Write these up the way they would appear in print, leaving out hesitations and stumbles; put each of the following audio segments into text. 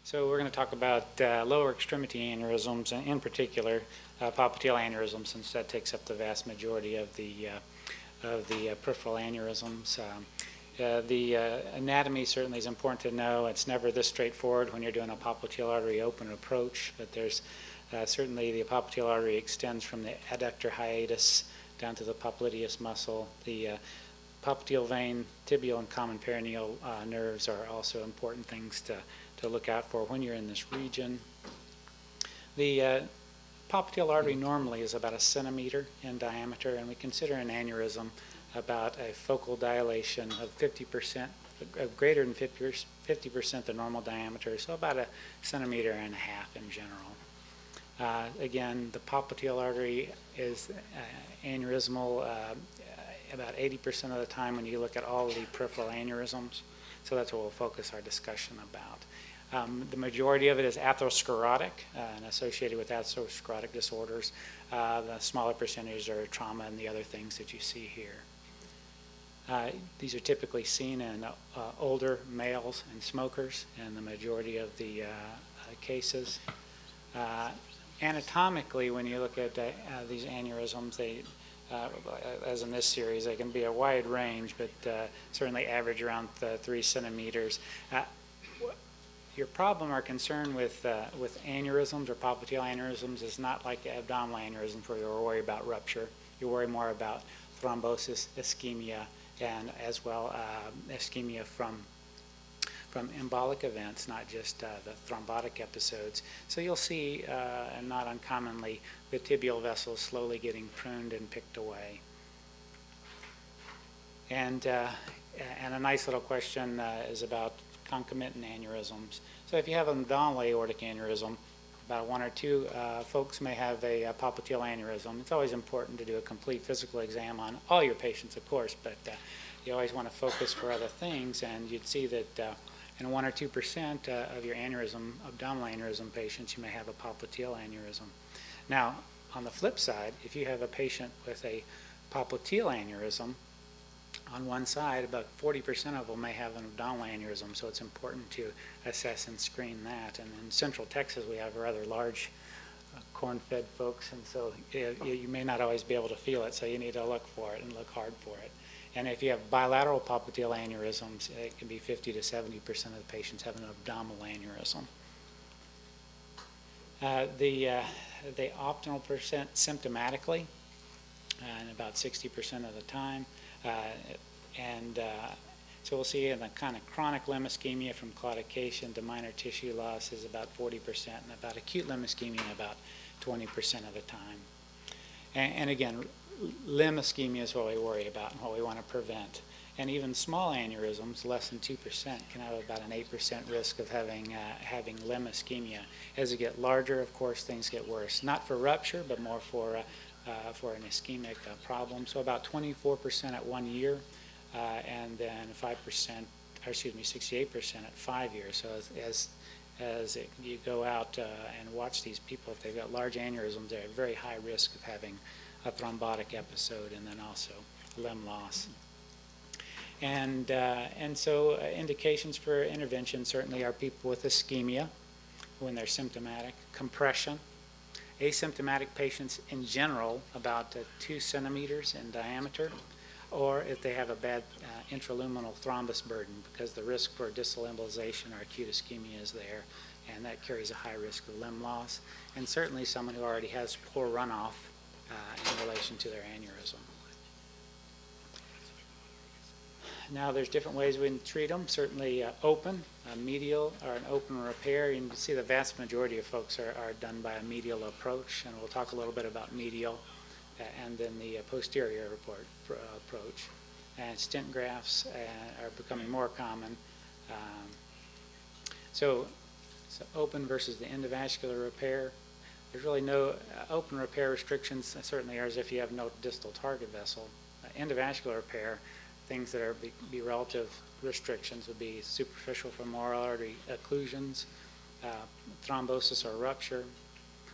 So we're going to talk about lower extremity aneurysms, and in particular popliteal aneurysms, since that takes up the vast majority of the peripheral aneurysms. The anatomy certainly is important to know. It's never this straightforward when you're doing a popliteal artery open approach, but there's certainly the popliteal artery extends from the adductor hiatus down to the popliteus muscle. The popliteal vein, tibial, and common perineal nerves are also important things to look out for when you're in this region. The popliteal artery normally is about 1 centimeter in diameter, and we consider an aneurysm about a focal dilation of 50%, greater than 50% the normal diameter, so about 1.5 centimeters in general. Again, the popliteal artery is aneurysmal about 80% of the time when you look at all of the peripheral aneurysms, so that's what we'll focus our discussion about. The majority of it is atherosclerotic and associated with atherosclerotic disorders. The smaller percentage are trauma and the other things that you see here. These are typically seen in older males and smokers in the majority of the cases. Anatomically, when you look at these aneurysms, they, as in this series, they can be a wide range, but certainly average around 3 centimeters. Your problem or concern with aneurysms or popliteal aneurysms is not like abdominal aneurysms where you worry about rupture. You worry more about thrombosis, ischemia, and as well ischemia from embolic events, not just the thrombotic episodes. So you'll see, and not uncommonly, the tibial vessels slowly getting pruned and picked away. And a nice little question is about concomitant aneurysms. So if you have an abdominal aortic aneurysm, about 1 or 2 folks may have a popliteal aneurysm. It's always important to do a complete physical exam on all your patients, of course, but you always want to focus for other things, and you'd see that in 1 or 2% of your abdominal aneurysm patients, you may have a popliteal aneurysm. Now, on the flip side, if you have a patient with a popliteal aneurysm, on one side, about 40% of them may have an abdominal aneurysm, so it's important to assess and screen that. And in Central Texas, we have rather large corn-fed folks, and so you may not always be able to feel it, so you need to look for it and look hard for it. And if you have bilateral popliteal aneurysms, it can be 50 to 70% of the patients have an abdominal aneurysm. The optimal percent symptomatically, and about 60% of the time. So we'll see in the kind of chronic limb ischemia from claudication to minor tissue loss is about 40%, and about acute limb ischemia about 20% of the time. And again, limb ischemia is what we worry about and what we want to prevent. And even small aneurysms, less than 2%, can have about an 8% risk of having limb ischemia. As you get larger, of course, things get worse. Not for rupture, but more for an ischemic problem. So about 24% at 1 year, and then 68% at 5 years. So you go out and watch these people, if they've got large aneurysms, they're at very high risk of having a thrombotic episode and then also limb loss. And so indications for intervention certainly are people with ischemia when they're symptomatic, compression. Asymptomatic patients in general about 2 centimeters in diameter, or if they have a bad intraluminal thrombus burden, because the risk for distal embolization or acute ischemia is there, and that carries a high risk of limb loss, and certainly someone who already has poor runoff in relation to their aneurysm. Now there's different ways we can treat them. Certainly open, medial, or an open repair. You can see the vast majority of folks are done by a medial approach, and we'll talk a little bit about medial and then the posterior approach. And stent grafts are becoming more common. So open versus the endovascular repair. There's really no open repair restrictions, certainly as if you have no distal target vessel. Endovascular repair, things that are be relative restrictions would be superficial femoral artery occlusions, thrombosis or rupture,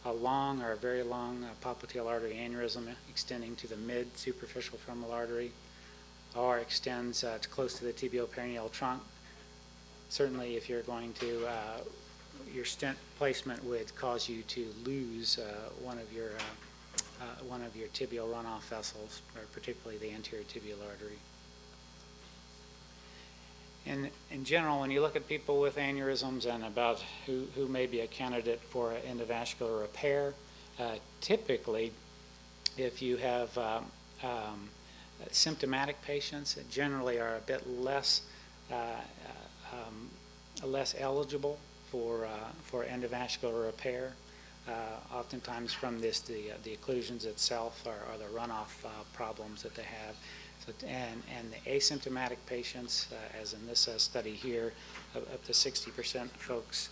a long or a very long popliteal artery aneurysm extending to the mid-superficial femoral artery, or extends close to the tibial perineal trunk. Certainly if you're going to your stent placement would cause you to lose one of your tibial runoff vessels, or particularly the anterior tibial artery. In general, when you look at people with aneurysms and about who may be a candidate for endovascular repair, typically, if you have symptomatic patients that generally are a bit less eligible for endovascular repair, oftentimes from the occlusions itself or the runoff problems that they have. So, and the asymptomatic patients, as in this study here, up to 60% of folks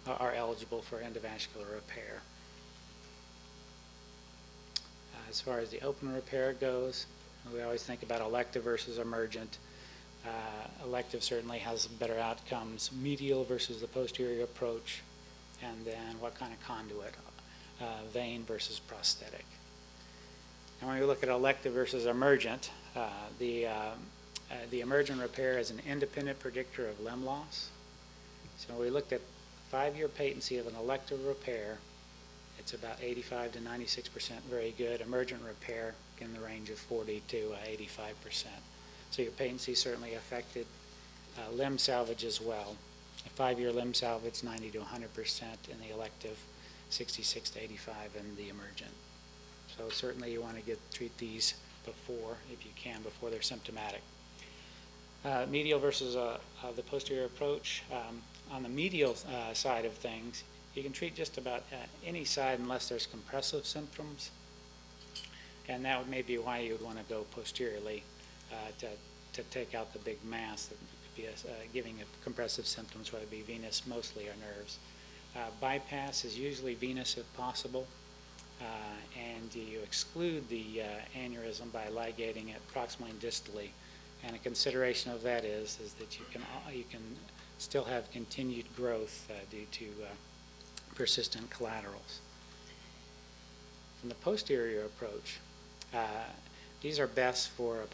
are eligible for endovascular repair. As far as the open repair goes, we always think about elective versus emergent. Elective certainly has better outcomes, medial versus the posterior approach, and then what kind of conduit, vein versus prosthetic. And when we look at elective versus emergent, the emergent repair is an independent predictor of limb loss. So we looked at 5-year patency of an elective repair. It's about 85 to 96% very good. Emergent repair in the range of 40 to 85%. So your patency certainly affected. Limb salvage as well. A 5-year limb salvage, 90 to 100% in the elective, 66 to 85 in the emergent. So certainly you want to treat these before, if you can, before they're symptomatic. Medial versus the posterior approach. On the medial side of things, you can treat just about any side unless there's compressive symptoms. And that may be why you would want to go posteriorly to take out the big mass that could be giving compressive symptoms, whether it be venous mostly or nerves. Bypass is usually venous if possible. And you exclude the aneurysm by ligating it proximally and distally. And a consideration of that is that you can still have continued growth due to persistent collaterals. From the posterior approach, these are best for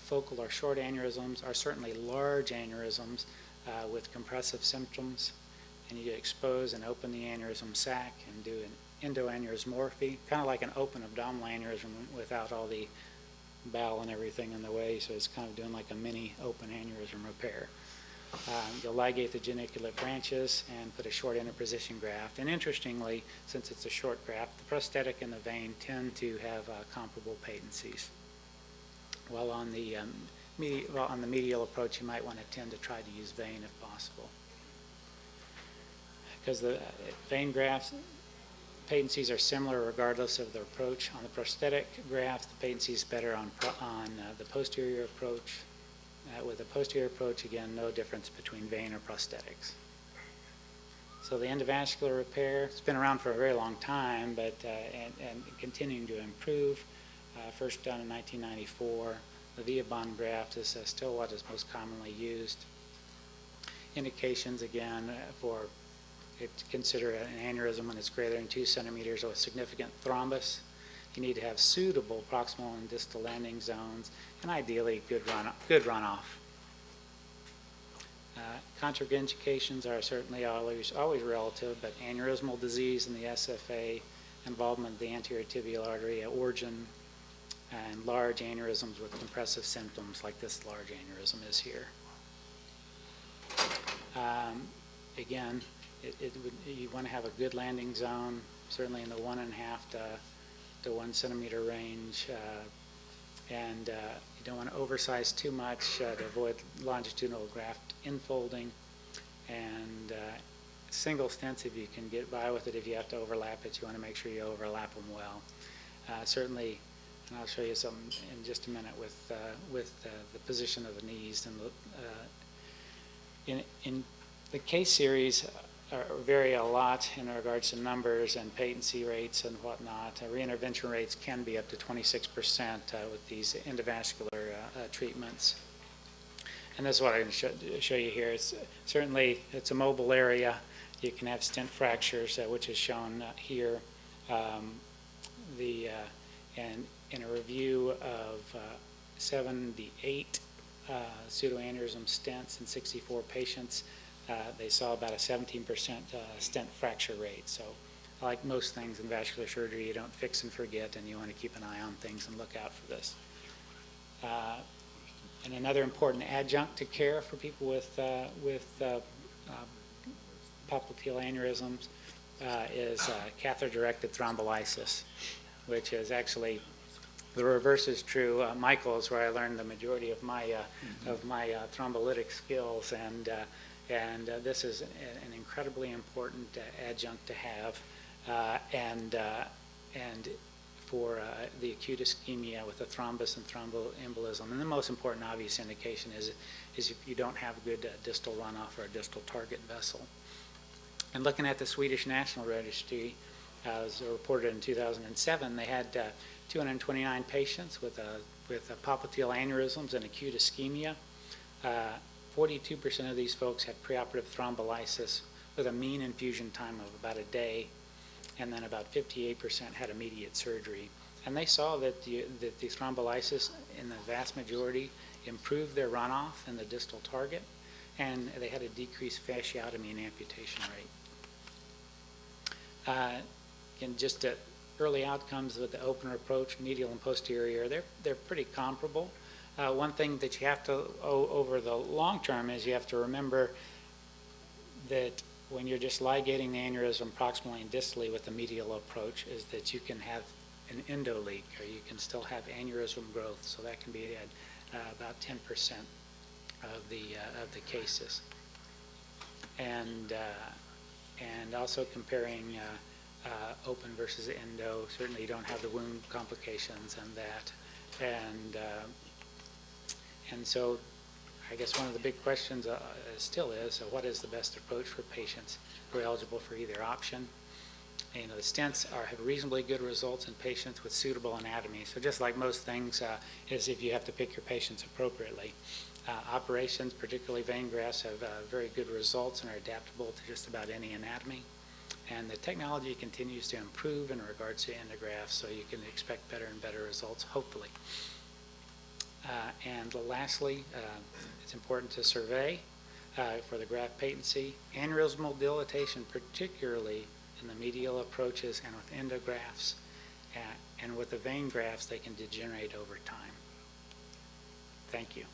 focal or short aneurysms, or certainly large aneurysms with compressive symptoms. And you expose and open the aneurysm sac and do an endoaneurysmorphy, kind of like an open abdominal aneurysm without all the bowel and everything in the way, so it's kind of doing like a mini open aneurysm repair. You'll ligate the geniculate branches and put a short interposition graft. And interestingly, since it's a short graft, the prosthetic and the vein tend to have comparable patencies. While on the medial approach, you might want to tend to try to use vein if possible. Because the vein grafts, patencies are similar regardless of the approach. On the prosthetic graft, the patency is better on the posterior approach. With the posterior approach, again, no difference between vein or prosthetics. So the endovascular repair, it's been around for a very long time, but and continuing to improve. First done in 1994. The Viabond graft is still what is most commonly used. Indications, again, for consider an aneurysm when it's greater than 2 centimeters or significant thrombus. You need to have suitable proximal and distal landing zones, and ideally good runoff. Contraindications are certainly always relative, but aneurysmal disease in the SFA, involvement of the anterior tibial artery at origin, and large aneurysms with compressive symptoms like this large aneurysm is here. Again, you want to have a good landing zone, certainly in the 1.5 to 1 centimeter range, and you don't want to oversize too much to avoid longitudinal graft infolding, and single stents, if you can get by with it. If you have to overlap it, you want to make sure you overlap them well. Certainly, and I'll show you something in just a minute with the position of the knees. And in the case series vary a lot in regards to numbers and patency rates and whatnot. Reintervention rates can be up to 26% with these endovascular treatments. And this is what I'm going to show you here. Certainly, it's a mobile area. You can have stent fractures, which is shown here. And in a review of 78 pseudoaneurysm stents in 64 patients, they saw about a 17% stent fracture rate. So like most things in vascular surgery, you don't fix and forget, and you want to keep an eye on things and look out for this. And another important adjunct to care for people with popliteal aneurysms is catheter-directed thrombolysis, which is actually the reverse is true. Michael is where I learned the majority of my thrombolytic skills, and this is an incredibly important adjunct to have, and for the acute ischemia with a thrombus and thromboembolism. And the most important obvious indication is if you don't have good distal runoff or a distal target vessel. And looking at the Swedish National Registry, as reported in 2007, they had 229 patients with popliteal aneurysms and acute ischemia. 42% of these folks had preoperative thrombolysis with a mean infusion time of about a day, and then about 58% had immediate surgery. And they saw that the thrombolysis in the vast majority improved their runoff in the distal target, and they had a decreased fasciotomy and amputation rate. And just early outcomes with the opener approach, medial and posterior, they're pretty comparable. One thing that you have to, over the long term, is you have to remember that when you're just ligating the aneurysm proximally and distally with the medial approach, is that you can have an endo leak, or you can still have aneurysm growth. So that can be about 10% of the cases. And also comparing open versus endo, certainly you don't have the wound complications and that. And so I guess one of the big questions still is, what is the best approach for patients who are eligible for either option? The stents have reasonably good results in patients with suitable anatomy. So just like most things, is if you have to pick your patients appropriately. Operations, particularly vein grafts, have very good results and are adaptable to just about any anatomy. And the technology continues to improve in regards to endografts, so you can expect better and better results, hopefully. And lastly, it's important to survey for the graft patency. Aneurysmal dilatation, particularly in the medial approaches and with endografts, and with the vein grafts, they can degenerate over time. Thank you.